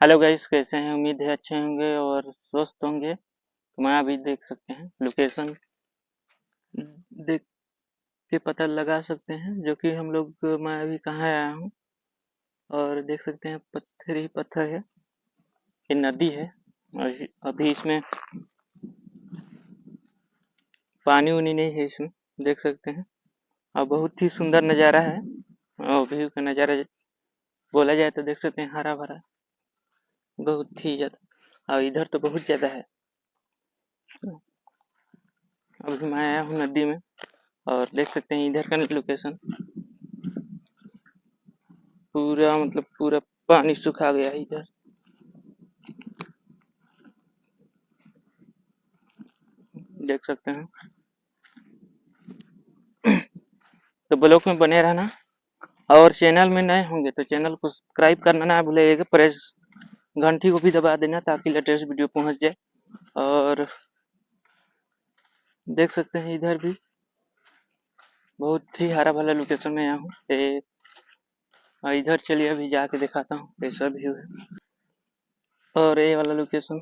Hello guys, कैसे हैं? उम्मीद है अच्छे होंगे और स्वस्थ होंगे। तो मैं अभी देख सकते हैं लोकेशन देख के पता लगा सकते हैं जो कि हम लोग मैं अभी कहाँ आया हूँ। और देख सकते हैं पत्थर ही पत्थर है। ये नदी है और अभी इसमें पानी उनी नहीं है इसमें, देख सकते हैं। और बहुत ही सुंदर नज़ारा है। और व्यू का नज़ारा बोला जाए तो देख सकते हैं हरा भरा बहुत ही ज़्यादा। और इधर तो बहुत ज़्यादा है। अभी मैं आया हूँ नदी में और देख सकते हैं इधर का लोकेशन पूरा मतलब पूरा पानी सुखा गया है इधर। देख सकते हैं। तो ब्लॉग में बने रहना और चैनल में नए होंगे तो चैनल को सब्सक्राइब करना ना भूलिएगा। प्रेस घंटी को भी दबा देना ताकि लेटेस्ट वीडियो पहुंच जाए। और देख सकते हैं इधर भी बहुत ही हरा भरा लोकेशन में आया हूँ। इधर चलिए अभी जाके दिखाता हूँ कैसा व्यू है। और ये वाला लोकेशन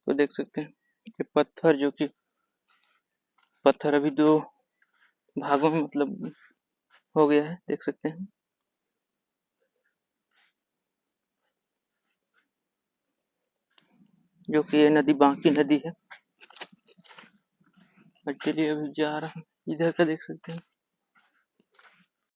को देख सकते हैं। ये पत्थर जो कि पत्थर अभी दो भागों में मतलब हो गया है, देख सकते हैं। जो कि ये नदी बांकी नदी है। और चलिए अभी जा रहा हूँ इधर का देख सकते हैं।